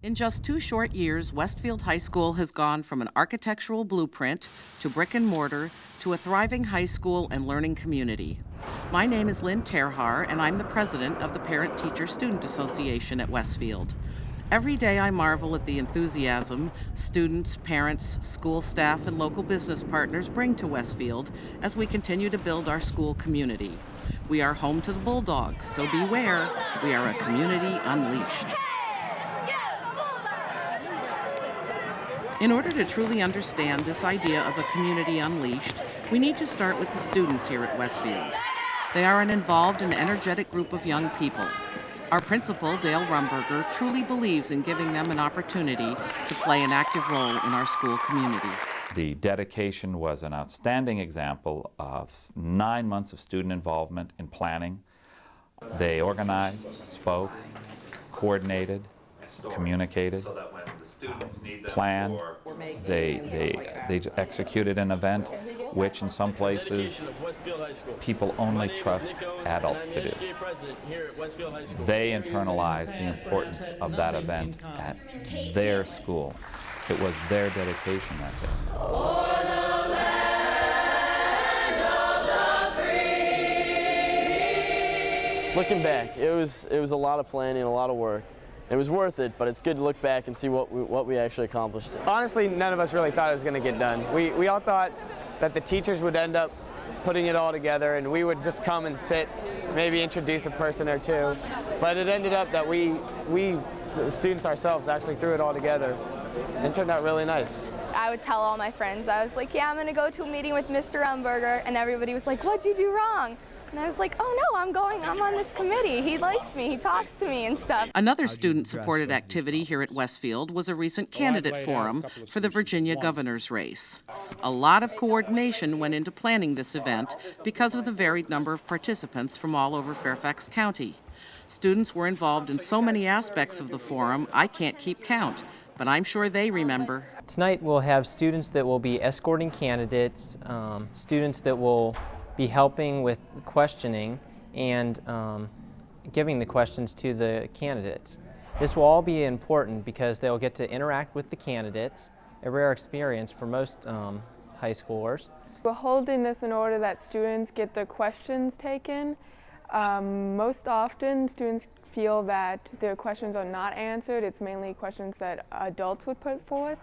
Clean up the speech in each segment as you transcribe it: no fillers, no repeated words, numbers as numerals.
In just 2 short years, Westfield High School has gone from an architectural blueprint to brick and mortar to a thriving high school and learning community. My name is Lynn Terhar, and I'm the president of the Parent Teacher Student Association at Westfield. Every day I marvel at the enthusiasm students, parents, school staff, and local business partners bring to Westfield as we continue to build our school community. We are home to the Bulldogs, so beware, we are a community unleashed. In order to truly understand this idea of a community unleashed, we need to start with the students here at Westfield. They are an involved and energetic group of young people. Our principal, Dale Rumberger, truly believes in giving them an opportunity to play an active role in our school community. The dedication was an outstanding example of 9 months of student involvement in planning. They organized, spoke, coordinated, communicated, planned. They executed an event which in some places people only trust adults to do. They internalized the importance of that event at their school. It was their dedication that day. Looking back, it was a lot of planning, a lot of work. It was worth it, but it's good to look back and see what we actually accomplished. Honestly, none of us really thought it was going to get done. We all thought that the teachers would end up putting it all together and we would just come and sit, maybe introduce a person or two. But it ended up that we the students ourselves, actually threw it all together and it turned out really nice. I would tell all my friends, I was like, yeah, I'm going to go to a meeting with Mr. Umberger, and everybody was like, what'd you do wrong? And I was like, oh no, I'm on this committee. He likes me, he talks to me and stuff. Another student-supported activity here at Westfield was a recent candidate forum for the Virginia governor's race. A lot of coordination went into planning this event because of the varied number of participants from all over Fairfax County. Students were involved in so many aspects of the forum, I can't keep count, but I'm sure they remember. Tonight we'll have students that will be escorting candidates, students that will be helping with questioning and giving the questions to the candidates. This will all be important because they'll get to interact with the candidates, a rare experience for most high schoolers. We're holding this in order that students get their questions taken. Most often students feel that their questions are not answered. It's mainly questions that adults would put forth.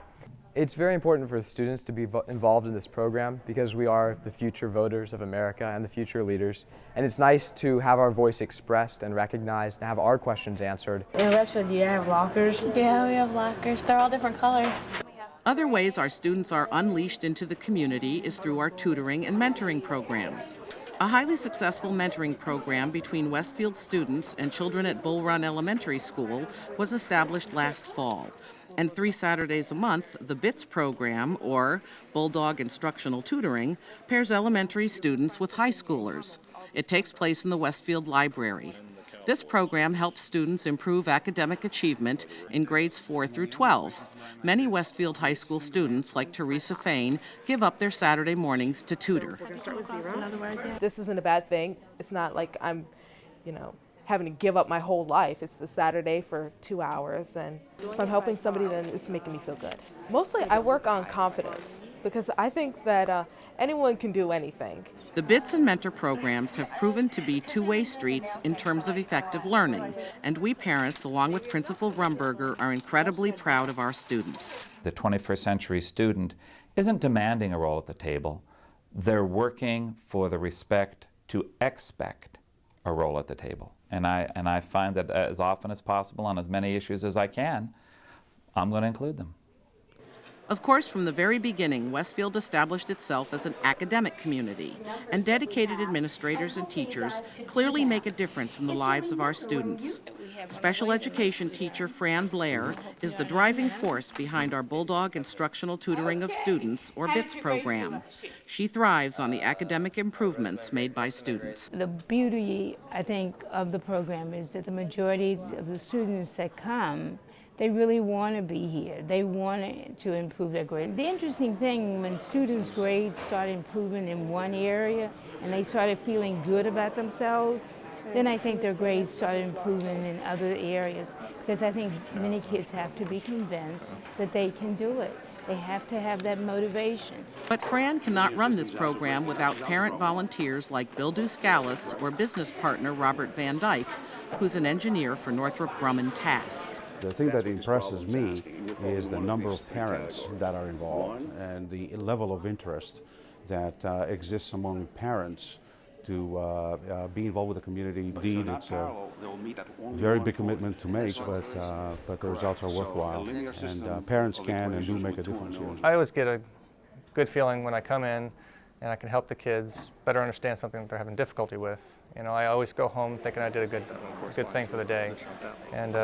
It's very important for students to be involved in this program because we are the future voters of America and the future leaders. And it's nice to have our voice expressed and recognized and have our questions answered. In Westfield, do you have lockers? Yeah, we have lockers. They're all different colors. Other ways our students are unleashed into the community is through our tutoring and mentoring programs. A highly successful mentoring program between Westfield students and children at Bull Run Elementary School was established last fall. And 3 Saturdays a month, the BITS program, or Bulldog Instructional Tutoring, pairs elementary students with high schoolers. It takes place in the Westfield Library. This program helps students improve academic achievement in grades 4 through 12. Many Westfield High School students, like Teresa Fain, give up their Saturday mornings to tutor. This isn't a bad thing. It's not like I'm, having to give up my whole life. It's the Saturday for 2 hours, and if I'm helping somebody, then it's making me feel good. Mostly I work on confidence because I think that anyone can do anything. The BITS and Mentor programs have proven to be two-way streets in terms of effective learning, and we parents, along with Principal Rumberger, are incredibly proud of our students. The 21st century student isn't demanding a role at the table. They're working for the respect to expect a role at the table. And I find that as often as possible on as many issues as I can, I'm going to include them. Of course, from the very beginning, Westfield established itself as an academic community, and dedicated administrators and teachers clearly make a difference in the lives of our students. Special education teacher Fran Blair is the driving force behind our Bulldog Instructional Tutoring of Students, or BITS program. She thrives on the academic improvements made by students. The beauty, I think, of the program is that the majority of the students that come, they really want to be here. They want to improve their grade. The interesting thing, when students' grades start improving in one area and they started feeling good about themselves, then I think their grades start improving in other areas, because I think many kids have to be convinced that they can do it. They have to have that motivation. But Fran cannot run this program without parent volunteers like Bill Duscalis or business partner Robert Van Dyke, who's an engineer for Northrop Grumman Task. The thing that impresses me is the number of parents that are involved and the level of interest that exists among parents to be involved with the community. Indeed, it's a very big commitment to make, but the results are worthwhile, and parents can and do make a difference here. I always get a good feeling when I come in and I can help the kids better understand something that they're having difficulty with. You know, I always go home thinking I did a good thing for the day, and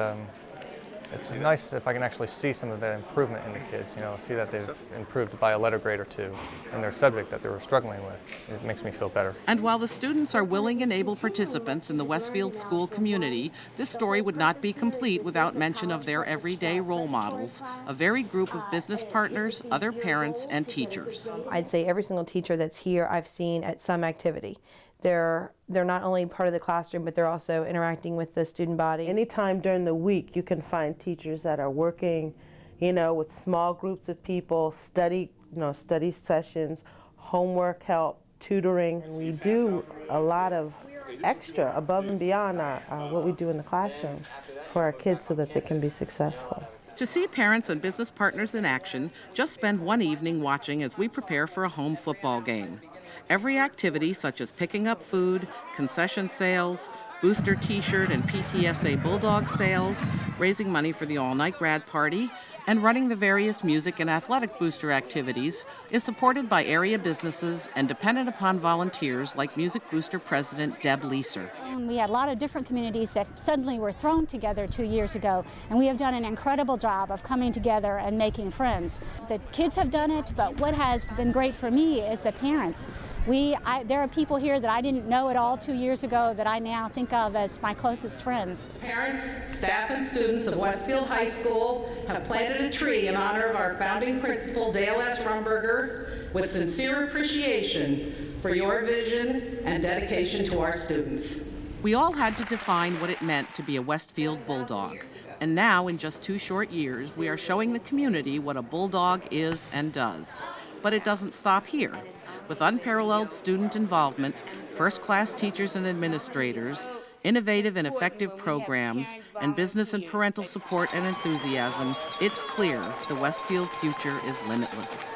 it's nice if I can actually see some of that improvement in the kids, you know, see that they've improved by a letter grade or two in their subject that they were struggling with. It makes me feel better. And while the students are willing and able participants in the Westfield school community, this story would not be complete without mention of their everyday role models, a varied group of business partners, other parents, and teachers. I'd say every single teacher that's here I've seen at some activity. They're not only part of the classroom, but they're also interacting with the student body. Anytime during the week, you can find teachers that are working, you know, with small groups of people, study sessions, homework help, tutoring. And we do a lot of extra above and beyond what we do in the classroom for our kids so that they can be successful. To see parents and business partners in action, just spend one evening watching as we prepare for a home football game. Every activity, such as picking up food, concession sales, booster T-shirt and PTSA Bulldog sales, raising money for the all-night grad party, and running the various music and athletic booster activities, is supported by area businesses and dependent upon volunteers like Music Booster President Deb Leeser. We had a lot of different communities that suddenly were thrown together 2 years ago, and we have done an incredible job of coming together and making friends. The kids have done it, but what has been great for me is the parents. There are people here that I didn't know at all 2 years ago that I now think of as my closest friends. Parents, staff, and students of Westfield High School have planted a tree in honor of our founding principal, Dale S. Rumberger, with sincere appreciation for your vision and dedication to our students. We all had to define what it meant to be a Westfield Bulldog. And now, in just 2 short years, we are showing the community what a Bulldog is and does. But it doesn't stop here. With unparalleled student involvement, first-class teachers and administrators, innovative and effective programs, and business and parental support and enthusiasm, it's clear the Westfield future is limitless.